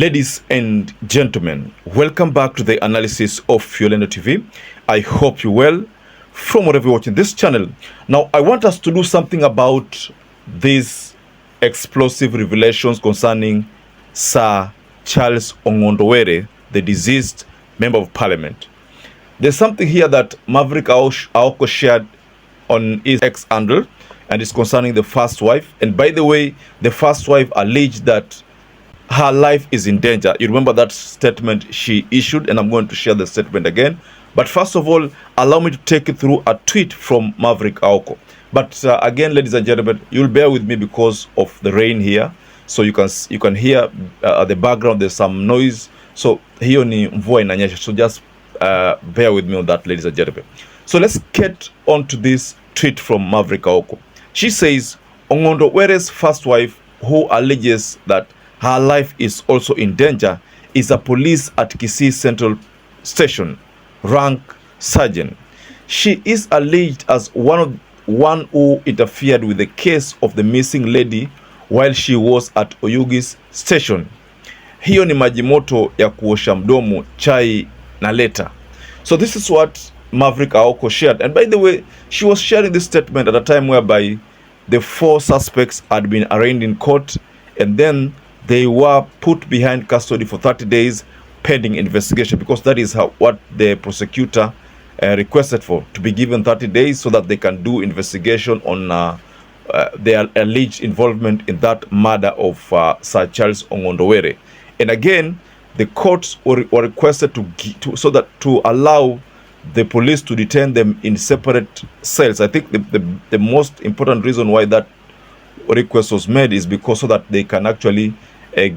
Ladies and gentlemen, welcome back to the analysis of YOLENO TV. I hope you're well from wherever you're watching this channel. Now, I want us to do something about these explosive revelations concerning Sir Charles Ong'ondo, the deceased member of parliament. There's something here that Maverick Aoko shared on his X handle, and it's concerning the first wife. And by the way, the first wife alleged that her life is in danger. You remember that statement she issued, and I'm going to share the statement again. But first of all, allow me to take you through a tweet from Maverick Aoko. But again, ladies and gentlemen, you'll bear with me because of the rain here. So you can hear at the background there's some noise. So hiyo ni mvua inanyesha. So just bear with me on that, ladies and gentlemen. So let's get on to this tweet from Maverick Aoko. She says, Ong'ondo's first wife, who alleges that her life is also in danger, is a police at Kisii Central Station, rank sergeant. She is alleged as one who interfered with the case of the missing lady while she was at Oyugi's station. Hiyo ni majimoto ya kuosha mdomo, chai na leta. So this is what Maverick Aoko shared. And by the way, she was sharing this statement at a time whereby the 4 suspects had been arraigned in court, and then they were put behind custody for 30 days pending investigation, because that is what the prosecutor requested for, to be given 30 days so that they can do investigation on their alleged involvement in that murder of Sir Charles Ong'ondo. And again, the courts were requested to allow the police to detain them in separate cells. I think the most important reason why that request was made is because so that they can actually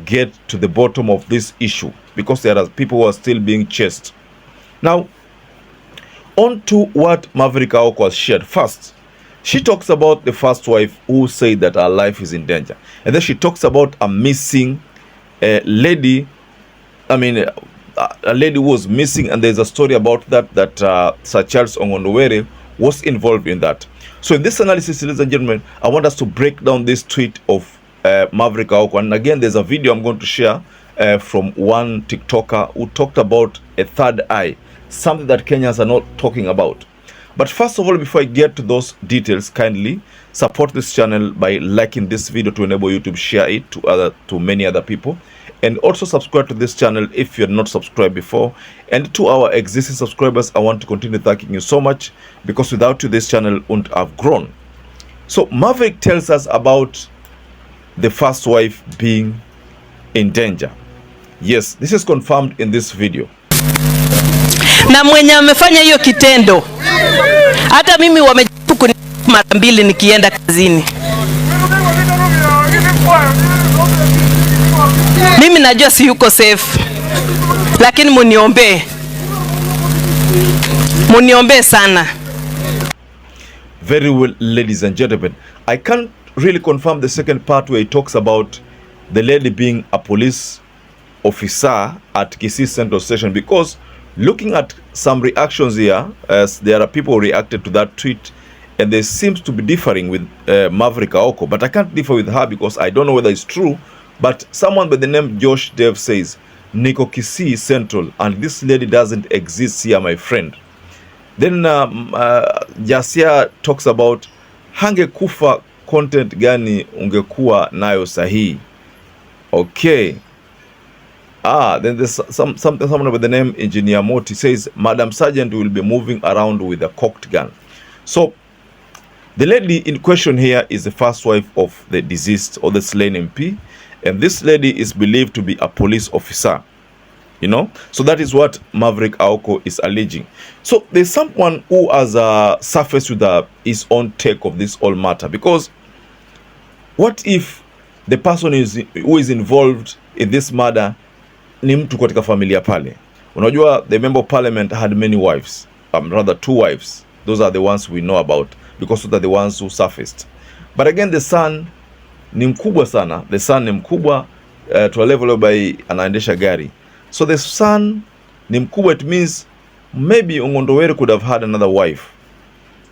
get to the bottom of this issue, because there are people who are still being chased. Now, on to what Maverick Aoko has shared. First, she talks about the first wife who said that her life is in danger, and then she talks about a missing lady. I mean, a lady was missing, and there's a story about that Sir Charles Ong'ondo was involved in that. So in this analysis, ladies and gentlemen, I want us to break down this tweet of Maverick Aoko. And again, there's a video I'm going to share from one TikToker who talked about a third eye, something that Kenyans are not talking about. But first of all, before I get to those details, kindly support this channel by liking this video to enable you to share it to many other people. And also subscribe to this channel if you're not subscribed before. And to our existing subscribers, I want to continue thanking you so much, because without you, this channel wouldn't have grown. So Maverick tells us about the first wife being in danger. Yes, this is confirmed in this video. Na mwenye amefanya hiyo kitendo, hata mimi wamejaribu kunipa mara 2 nikienda kazini. Mimi najua si yuko safe, lakini muniombe sana. Very well, ladies and gentlemen. I can't really confirm the second part where he talks about the lady being a police officer at Kisii Central Station, because looking at some reactions here, as there are people who reacted to that tweet, and they seems to be differing with Maverick Aoko, but I can't differ with her because I don't know whether it's true. But someone by the name Josh Dev says, Niko Kisii Central, and this lady doesn't exist here, my friend. Then Jasia talks about, hangekufa content gani ungekuwa nayo sahihi. Okay. Then there's someone by the name Engineer Moti says, Madam Sergeant will be moving around with a cocked gun. So the lady in question here is the first wife of the deceased or the slain MP. And this lady is believed to be a police officer, you know. So that is what Maverick Aoko is alleging. So there's someone who has surfaced with his own take of this whole matter, because what if the person who is involved in this murder ni mtu katika familia pale? Unajua, the member of parliament had many wives, rather 2 wives. Those are the ones we know about, because those are the ones who surfaced. But again, the son ni mkubwa sana. The son ni mkubwa to a level by anaendesha gari. So the son ni mkubwa, it means maybe Ong'ondo could have had another wife,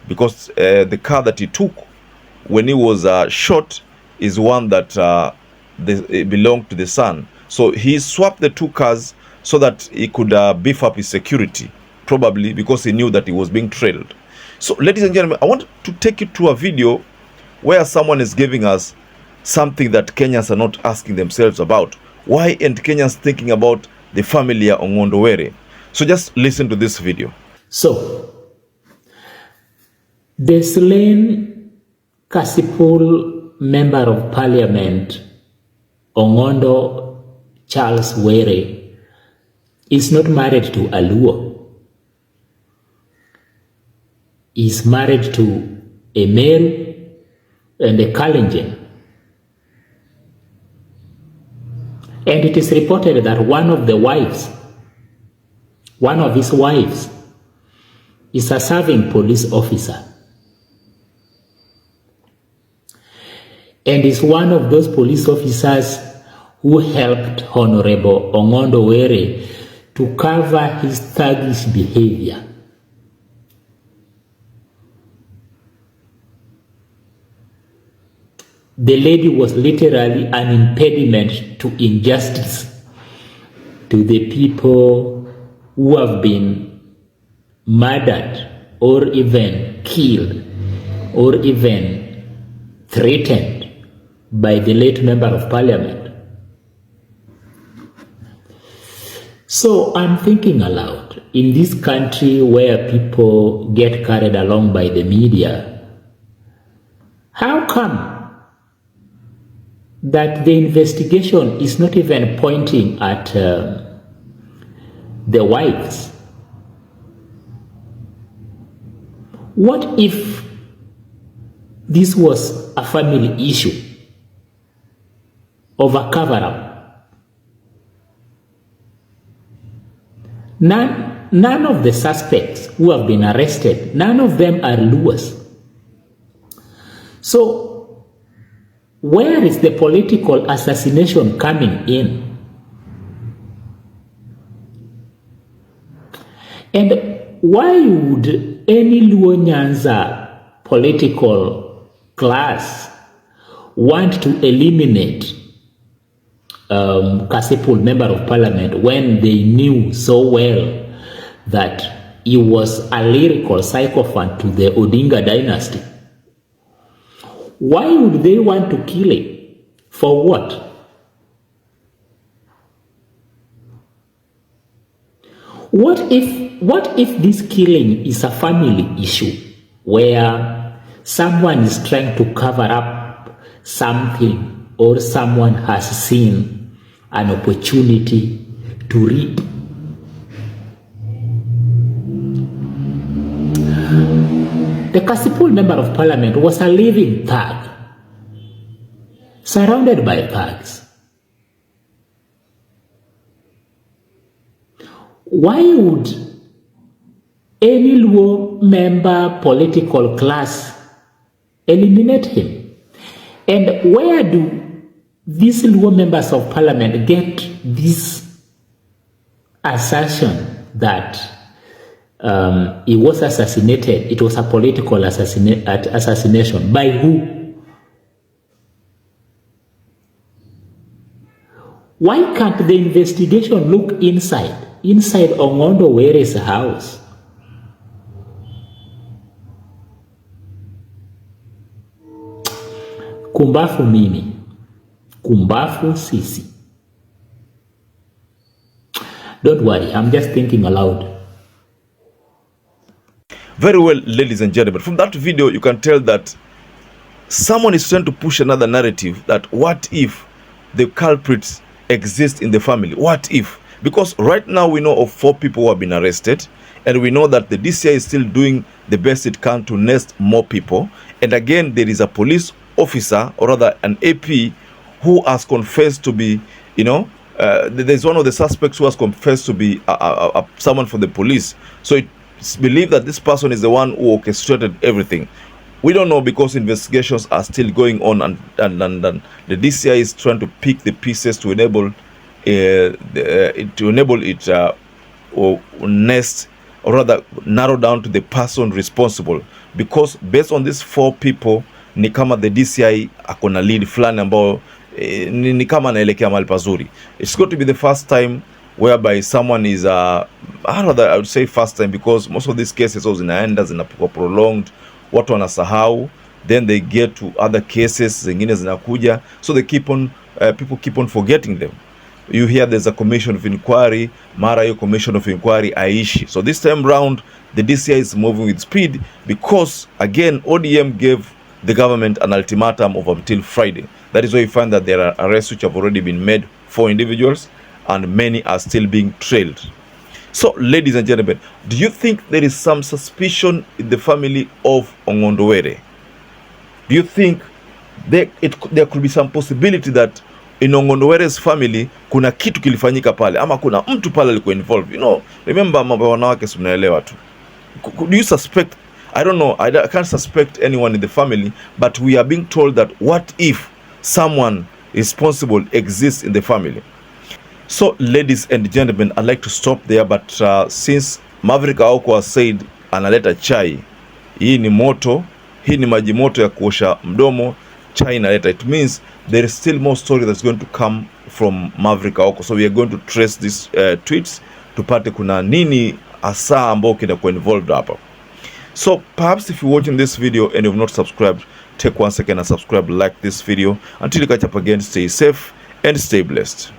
because the car that he took when he was shot is one that belonged to the son. So he swapped the 2 cars so that he could beef up his security, probably because he knew that he was being trailed. So ladies and gentlemen, I want to take you to a video where someone is giving us something that Kenyans are not asking themselves about. Why aren't Kenyans thinking about the family of ONG'ONDO Were? So just listen to this video. So, the slain Kasipul Member of Parliament, ONG'ONDO Charles Were, is not married to a Luo. He is married to a Meru and a Kalenjin. And it is reported that one of his wives, is a serving police officer. And is one of those police officers who helped Honorable ONG'ONDO Were to cover his thuggish behavior. The lady was literally an impediment to injustice, to the people who have been murdered or even killed or even threatened by the late Member of Parliament. So I'm thinking aloud, in this country where people get carried along by the media, how come that the investigation is not even pointing at the wives? What if this was a family issue of a cover-up? None of the suspects who have been arrested, none of them are Luos. So, where is the political assassination coming in? And why would any Luo Nyanza political class want to eliminate Kasipul Member of Parliament when they knew so well that he was a lyrical sycophant to the Odinga dynasty? Why would they want to kill him? For what? What if this killing is a family issue where someone is trying to cover up something or someone has seen an opportunity to reap? The Kasipul Member of Parliament was a living thug, surrounded by thugs. Why would any Luo member political class eliminate him? And where do these Luo members of Parliament get this assertion that he was assassinated? It was a political assassination. By who? Why can't the investigation look inside ONG'ONDO Were's house? Kumbafu mimi, kumbafu sisi. Don't worry, I'm just thinking aloud. Very well, ladies and gentlemen, from that video you can tell that someone is trying to push another narrative that what if the culprits exist in the family? What if? Because right now we know of 4 people who have been arrested, and we know that the DCI is still doing the best it can to nest more people. And again, there is a police officer, or rather an AP, who has confessed to be, there's one of the suspects who has confessed to be someone from the police. So it's believed that this person is the one who orchestrated everything. We don't know because investigations are still going on, and the DCI is trying to pick the pieces to enable it or nest, or rather narrow down to the person responsible. Because based on these 4 people, ni kama the DCI akona lead fulani ambao ni kama anaelekea mahali pazuri. It's going to be the first time whereby someone is rather I would say first time, because most of these cases zinaenda zinakuwa prolonged, watu wanasahau, then they get to other cases zingine zinakuja, so they keep on people keep on forgetting them. You hear there's a commission of inquiry, mara hiyo commission of inquiry aishi. So this time round the DCI is moving with speed, because again ODM gave the government an ultimatum of until Friday. That is why you find that there are arrests which have already been made for individuals and many are still being trailed. So ladies and gentlemen, do you think there is some suspicion in the family of ONG'ONDO? Do you think there could be some possibility that in ONG'ONDO's family kuna kitu kilifanyika pale, ama kuna mtu pale alikuwa involved? You know, remember mambo wanawake si mnaelewa tu. Do you suspect? I don't know, I can't suspect anyone in the family, but we are being told that what if someone responsible exists in the family? So ladies and gentlemen, I'd like to stop there, but since Maverick Aoko has said analeta chai, hii ni moto, hii ni maji moto ya kuosha mdomo, chai inaleta, it means there is still more story that's going to come from Maverick Aoko. So we are going to trace these tweets tupate kuna nini hasa ambao kinakuwa involved hapa. So perhaps if you're watching this video and you've not subscribed, take 1 second and subscribe, like this video. Until you catch up again, stay safe and stay blessed.